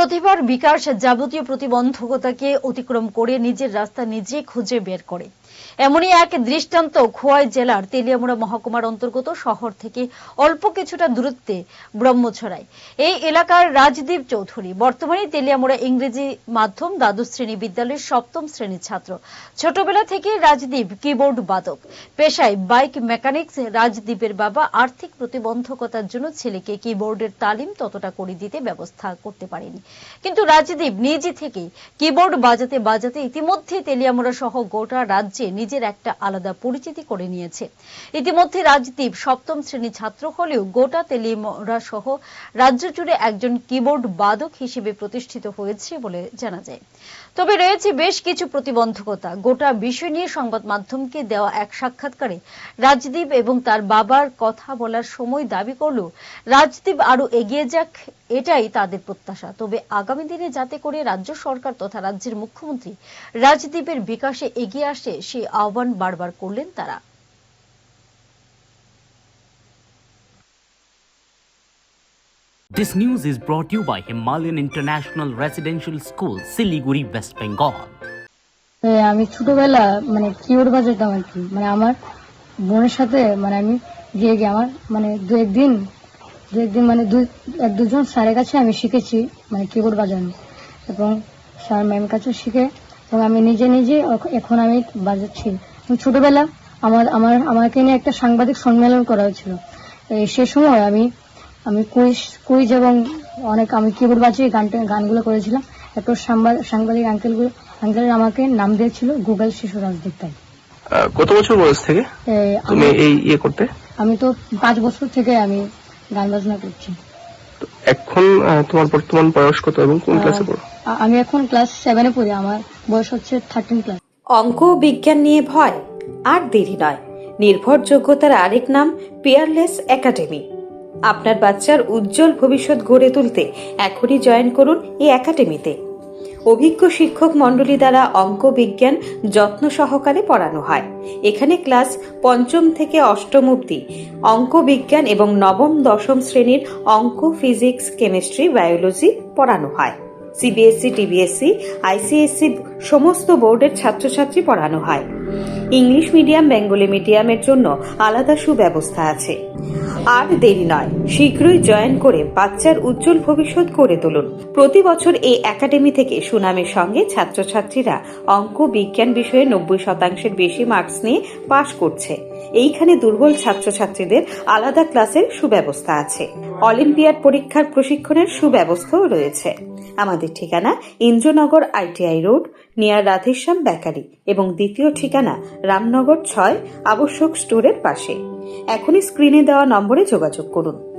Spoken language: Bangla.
প্রতিভার বিকাশ যাবতীয় প্রতিবন্ধকতাকে অতিক্রম করে নিজের রাস্তা নিজে খুঁজে বের করে। এমনই এক দৃষ্টান্ত খোয়াই জেলার তেলিয়ামুড়া মহকুমার অন্তর্গত শহর থেকে অল্প কিছুটা দূরত্বে ব্রহ্মছড়ায়। এই এলাকার রাজদীপ চৌধুরী বর্তমানে তেলিয়ামুড়া ইংরেজি মাধ্যম দ্বাদশ শ্রেণী বিদ্যালয়ের সপ্তম শ্রেণীর ছাত্র। ছোটবেলা থেকে রাজদীপ কিবোর্ড বাদক, পেশায় বাইক মেকানিক্স। রাজদীপের বাবা আর্থিক প্রতিবন্ধকতার জন্য ছেলেকে কিবোর্ডের তালিম ততটা করে দিতে ব্যবস্থা করতে পারেনি, কিন্তু রাজদীপ নিজে থেকে কিবোর্ড বাজাতে বাজাতে ইতিমধ্যে তেলিয়ামুড়া সহ গোটা রাজ্যে নিজের একটা আলাদা পরিচিতি করে নিয়েছে। ইতিমধ্যে রাজদীপ সপ্তম শ্রেণীর ছাত্র হলেও গোটা তেলিয়ামুড়া সহ রাজ্য জুড়ে একজন কিবোর্ড বাদক হিসেবে প্রতিষ্ঠিত হয়েছে বলে জানা যায়। তবে রয়েছে বেশ কিছু প্রতিবন্ধকতা। গোটা বিষয় নিয়ে সংবাদ মাধ্যমকে দেওয়া এক সাক্ষাৎকারে রাজদীপ এবং তার বাবার কথা বলার সময় দাবি করল রাজদীপ আরো এগিয়ে যাক, এটাই তাদের প্রত্যাশা। তবে আগামী দিনে যাতে করে রাজ্য সরকার তথা রাজ্যের মুখ্যমন্ত্রী রাজদীপের বিকাশে এগিয়ে আসে সেই আহ্বান বারবার করলেন তারা। This news is brought to you by Himalayan International Residential School, Siliguri, West Bengal. আমি ছোটবেলা কিবোর্ড বাজাতাম আর কি। আমার বোনের সাথে আমি গিয়ে আমার দু একদিন দুজন স্যারের কাছে আমি শিখেছি কিবোর্ড বাজানো, এবং স্যার ম্যাম কাছে শিখে এবং আমি নিজে নিজে এখন আমি বাজাচ্ছি। ছোটবেলা আমাকে নিয়ে একটা সাংবাদিক সম্মেলন করা হয়েছিল। সে সময় আমি কুইজ এবং আমি কিবোর্ড বাজিয়ে গানগুলো করেছিলাম। এরপর সাংবাদিক আঙ্কেল আমাকে নাম দিয়েছিল গুগল শিশু রাজদীপ। তাই কত বছর বয়স থেকে তুমি এই করতে? আমি তো 5 বছর থেকে আমি গান বাজনা করছি। এখন তোমার বর্তমান বয়স কত এবং কোন ক্লাসে পড়ো? আমি এখন ক্লাস 7-এ পড়ি। আমার বয়স হচ্ছে 13 ক্লাস। অঙ্ক ও বিজ্ঞান নিয়ে ভয় আর দেরি নয়। নির্ভরযোগ্যতার আরেক নাম পিয়ারলেস একাডেমি। আপনার বাচ্চার উজ্জ্বল ভবিষ্যৎ গড়ে তুলতে এখনই জয়েন করুন এই একাডেমিতে। অভিজ্ঞ শিক্ষক মণ্ডলী দ্বারা অঙ্ক বিজ্ঞান যত্ন সহকারে পড়ানো হয়। এখানে ক্লাস 5ম থেকে 8ম অবধি অঙ্ক বিজ্ঞান এবং 9ম 10ম শ্রেণীর অঙ্ক, ফিজিক্স, কেমিস্ট্রি, বায়োলজি পড়ানো হয়। সিবিএসসি, টিবিএসসি, আইসিএসসি সমস্ত বোর্ডের ছাত্রছাত্রী পড়ানো হয়। ইংলিশ মিডিয়াম, বেঙ্গলি মিডিয়ামের জন্য আলাদা সুব্যবস্থা আছে। আর দেরি নয়, শীঘ্রই জয়েন করে বাচ্চার উজ্জ্বল ভবিষ্যৎ গড়ে তুলুন। প্রতি বছর এই একাডেমি থেকে সুনামের সঙ্গে ছাত্রছাত্রীরা অঙ্ক বিজ্ঞান বিষয়ে 90% বেশি মার্কস নিয়ে পাশ করছে। এইখানে দুর্বল ছাত্রছাত্রীদের আলাদা ক্লাসের সুব্যবস্থা আছে। অলিম্পিয়াড পরীক্ষার প্রশিক্ষণের সুব্যবস্থাও রয়েছে। আমাদের ঠিকানা Indranagar ITI road, near Radheshyam bakery, এবং দ্বিতীয় ঠিকানা রামনগর 6 আবশ্যক স্টোরের পাশে। এখনই স্ক্রিনে দেওয়া নম্বরে যোগাযোগ করুন।